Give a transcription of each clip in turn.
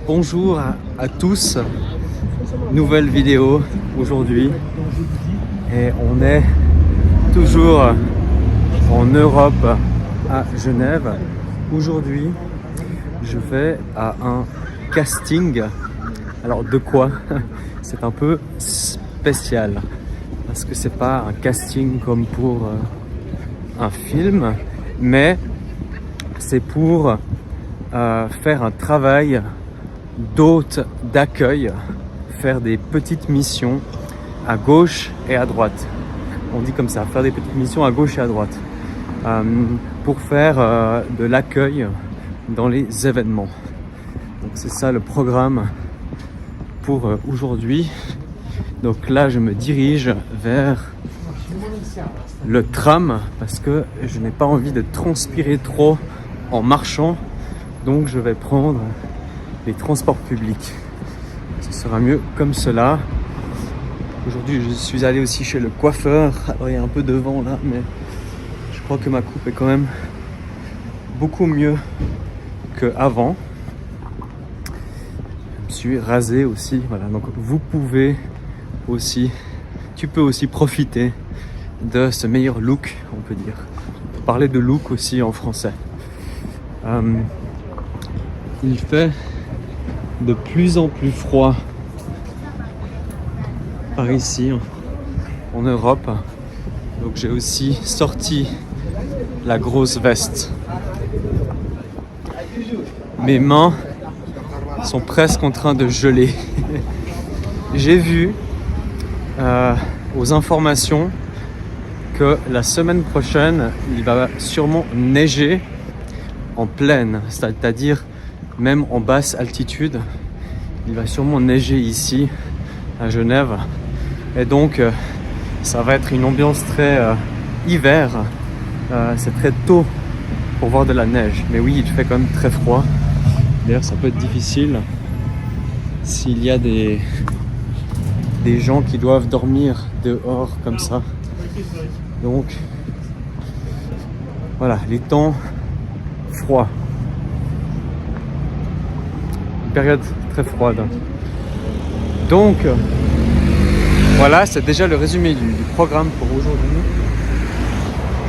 Bonjour à tous, nouvelle vidéo aujourd'hui et on est toujours en Europe à Genève. Aujourd'hui je vais à un casting. Alors de quoi? C'est un peu spécial parce que c'est pas un casting comme pour un film, mais c'est pour faire un travail d'hôte d'accueil, faire des petites missions à gauche et à droite. On dit comme ça, faire des petites missions à gauche et à droite pour faire de l'accueil dans les événements. Donc c'est ça le programme pour aujourd'hui. Donc là je me dirige vers le tram parce que je n'ai pas envie de transpirer trop en marchant, donc je vais prendre les transports publics. Ce sera mieux comme cela. Aujourd'hui je suis allé aussi chez le coiffeur. Alors il y a un peu de vent là, mais je crois que ma coupe est quand même beaucoup mieux qu'avant. Je me suis rasé aussi, voilà. Donc tu peux aussi profiter de ce meilleur look, on peut dire. On peut parler de look aussi en français. Il fait de plus en plus froid par ici en Europe, donc j'ai aussi sorti la grosse veste. Mes mains sont presque en train de geler. J'ai vu aux informations que la semaine prochaine il va sûrement neiger en plaine, c'est-à-dire même en basse altitude. Il va sûrement neiger ici à Genève et donc ça va être une ambiance très hiver. C'est très tôt pour voir de la neige, mais oui, il fait quand même très froid. D'ailleurs ça peut être difficile s'il y a des gens qui doivent dormir dehors comme ça. Donc voilà, les temps froids, une période très froide. Donc voilà, c'est déjà le résumé du programme pour aujourd'hui.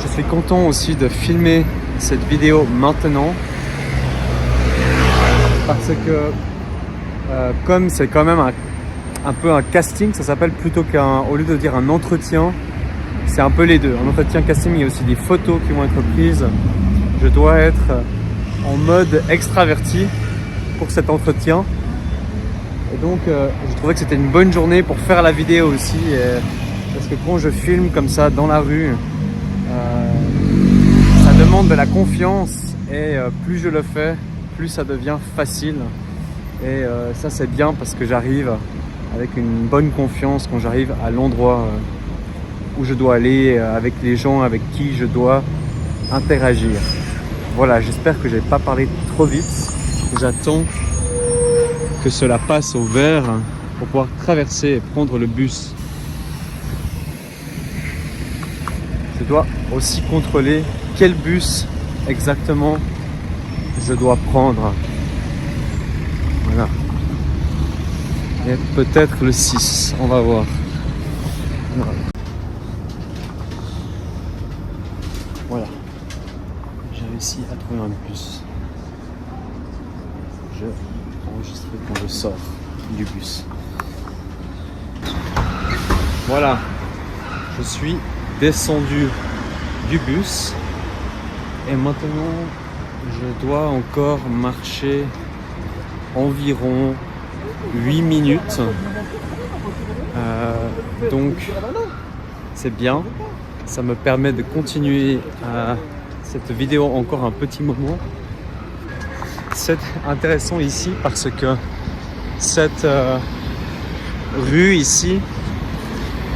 Je suis content aussi de filmer cette vidéo maintenant parce que comme c'est quand même un peu un casting, ça s'appelle, plutôt au lieu de dire un entretien, c'est un peu les deux. Un entretien casting, il y a aussi des photos qui vont être prises. Je dois être en mode extraverti pour cet entretien. Et donc, je trouvais que c'était une bonne journée pour faire la vidéo aussi. Parce que quand je filme comme ça dans la rue, ça demande de la confiance. Et plus je le fais, plus ça devient facile. Et ça, c'est bien parce que j'arrive avec une bonne confiance quand j'arrive à l'endroit où je dois aller, avec les gens avec qui je dois interagir. Voilà, j'espère que j'ai pas parlé trop vite. J'attends que cela passe au vert pour pouvoir traverser et prendre le bus. Je dois aussi contrôler quel bus exactement je dois prendre. Voilà. Et peut-être le 6, on va voir. Voilà. J'ai réussi à trouver un bus. Je vais enregistrer quand je sors du bus. Voilà. Je suis descendu du bus. Et maintenant, je dois encore marcher environ 8 minutes. Donc, c'est bien. Ça me permet de continuer cette vidéo encore un petit moment. C'est intéressant ici parce que cette rue ici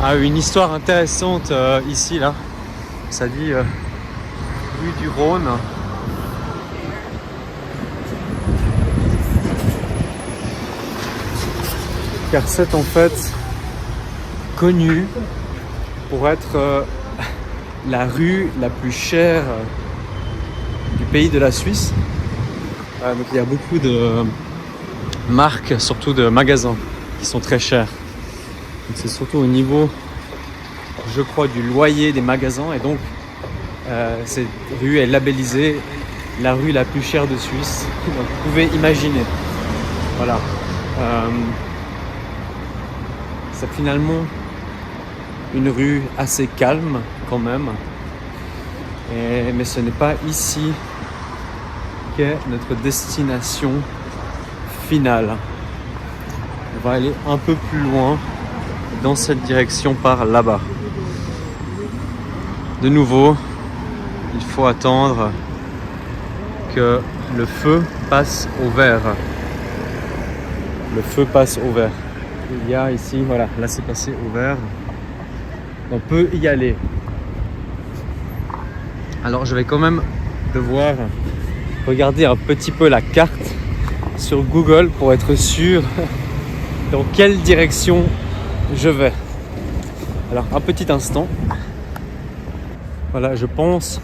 a une histoire intéressante ici là. Ça dit rue du Rhône. Car c'est en fait connu pour être la rue la plus chère du pays de la Suisse. Donc il y a beaucoup marques, surtout de magasins, qui sont très chers. Donc c'est surtout au niveau, je crois, du loyer des magasins. Et donc, cette rue est labellisée la rue la plus chère de Suisse. Donc, vous pouvez imaginer. Voilà. C'est finalement une rue assez calme quand même. Mais ce n'est pas ici qu'est notre destination finale. On va aller un peu plus loin dans cette direction par là-bas. De nouveau, il faut attendre que le feu passe au vert. Le feu passe au vert. Il y a ici, voilà, là c'est passé au vert. On peut y aller. Alors je vais quand même devoir regarder un petit peu la carte sur Google pour être sûr dans quelle direction je vais. Alors un petit instant. Voilà, je pense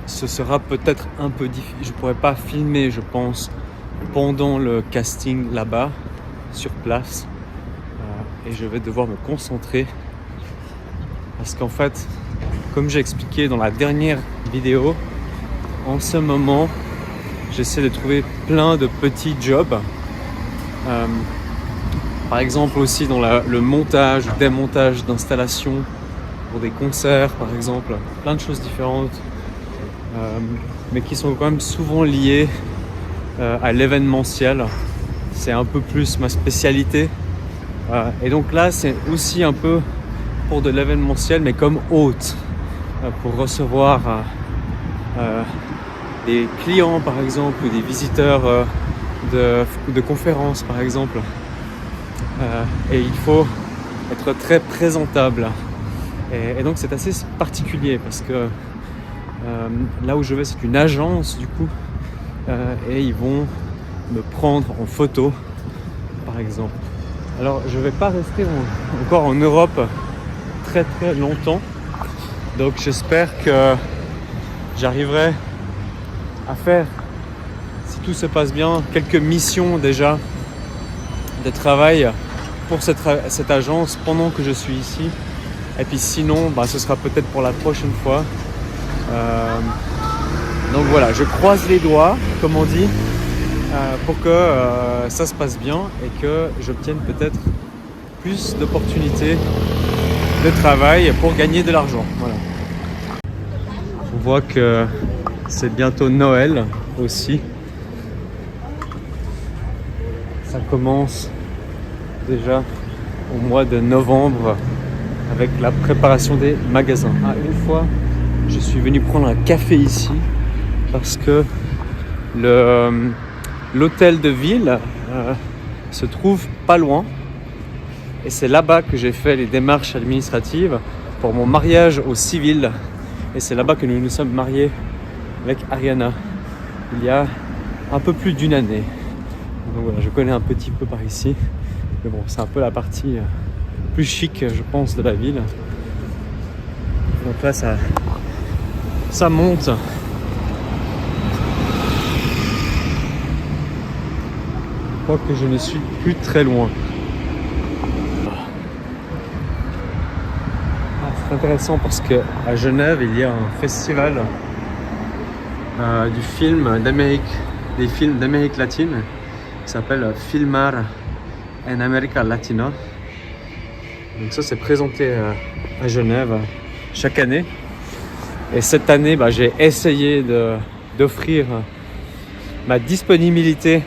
ce sera peut-être un peu difficile. Je pourrais pas filmer, je pense, pendant le casting là-bas, sur place. Et je vais devoir me concentrer. Parce qu'en fait, comme j'ai expliqué dans la dernière vidéo, en ce moment, j'essaie de trouver plein de petits jobs. Par exemple aussi dans le montage, démontage d'installations pour des concerts par exemple, plein de choses différentes, mais qui sont quand même souvent liées à l'événementiel. C'est un peu plus ma spécialité. Et donc là, c'est aussi un peu pour de l'événementiel, mais comme hôte, pour recevoir des clients par exemple, ou des visiteurs de conférences par exemple. Et il faut être très présentable. Et donc c'est assez particulier parce que là où je vais, c'est une agence du coup, et ils vont me prendre en photo par exemple. Alors je vais pas rester encore en Europe très très longtemps, donc j'espère que j'arriverai à faire, si tout se passe bien, quelques missions déjà de travail pour cette agence pendant que je suis ici. Et puis sinon, ce sera peut-être pour la prochaine fois. Donc voilà, je croise les doigts, comme on dit, pour que ça se passe bien et que j'obtienne peut-être plus d'opportunités de travail pour gagner de l'argent. Voilà. On voit que c'est bientôt Noël aussi. Ça commence déjà au mois de novembre avec la préparation des magasins. Une fois, je suis venu prendre un café ici parce que l'hôtel de ville se trouve pas loin. Et c'est là-bas que j'ai fait les démarches administratives pour mon mariage au civil. Et c'est là-bas que nous nous sommes mariés avec Ariana il y a un peu plus d'une année. Donc voilà, je connais un petit peu par ici. Mais bon, c'est un peu la partie plus chic, je pense, de la ville. Donc là, ça monte. Je crois que je ne suis plus très loin. C'est intéressant parce qu'à Genève, il y a un festival des films d'Amérique latine qui s'appelle Filmar en América Latina. Donc ça, c'est présenté à Genève chaque année. Et cette année, j'ai essayé d'offrir ma disponibilité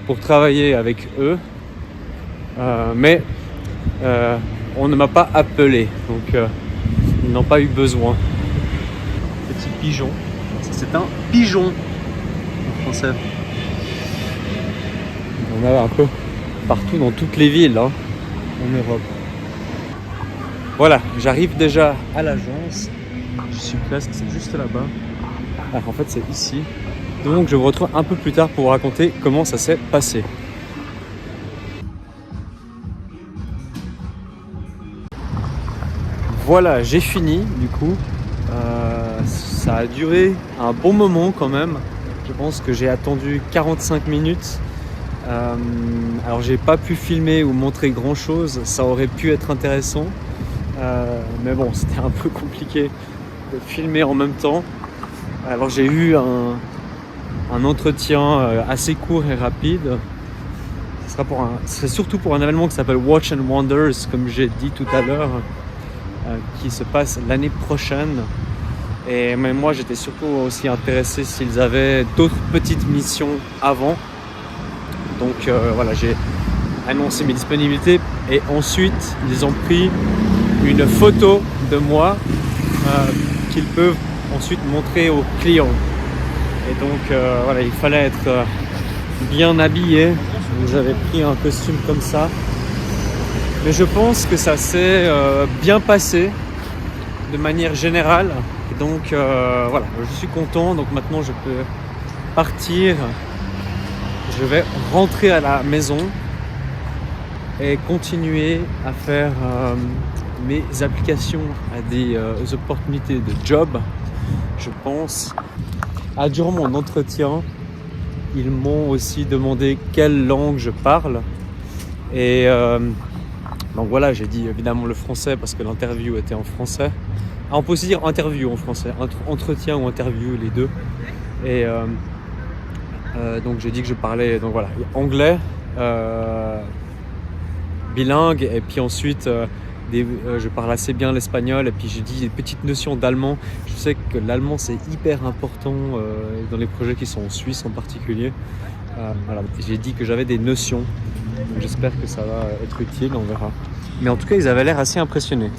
pour travailler avec eux. Mais on ne m'a pas appelé, donc ils n'ont pas eu besoin. Petit pigeon. Ça, c'est un pigeon en français. On en a un peu partout dans toutes les villes en Europe. Voilà, j'arrive déjà à l'agence. Je suis presque, c'est juste là-bas. En fait, c'est ici. Donc, je vous retrouve un peu plus tard pour vous raconter comment ça s'est passé. Voilà, j'ai fini du coup. Ça a duré un bon moment quand même. Je pense que j'ai attendu 45 minutes. Alors j'ai pas pu filmer ou montrer grand chose, ça aurait pu être intéressant. Mais bon, c'était un peu compliqué de filmer en même temps. Alors j'ai eu un entretien assez court et rapide. C'est surtout pour un événement qui s'appelle Watch and Wonders, comme j'ai dit tout à l'heure, qui se passe l'année prochaine. Et même moi, j'étais surtout aussi intéressé s'ils avaient d'autres petites missions avant. Donc voilà, j'ai annoncé mes disponibilités et ensuite ils ont pris une photo de moi qu'ils peuvent ensuite montrer aux clients. Et donc voilà, il fallait être bien habillé. Donc, j'avais pris un costume comme ça. Mais je pense que ça s'est bien passé de manière générale. Et donc voilà, je suis content. Donc maintenant je peux partir. Je vais rentrer à la maison et continuer à faire mes applications à des opportunités de job, je pense. Durant mon entretien, ils m'ont aussi demandé quelle langue je parle. Et donc voilà, j'ai dit évidemment le français parce que l'interview était en français. On peut aussi dire interview en français, entretien ou interview, les deux. Et donc j'ai dit que je parlais anglais, bilingue, et puis ensuite je parle assez bien l'espagnol, et puis j'ai dit des petites notions d'allemand. Je sais que l'allemand c'est hyper important dans les projets qui sont en Suisse en particulier. Voilà. J'ai dit que j'avais des notions, donc j'espère que ça va être utile, on verra. Mais en tout cas ils avaient l'air assez impressionnés.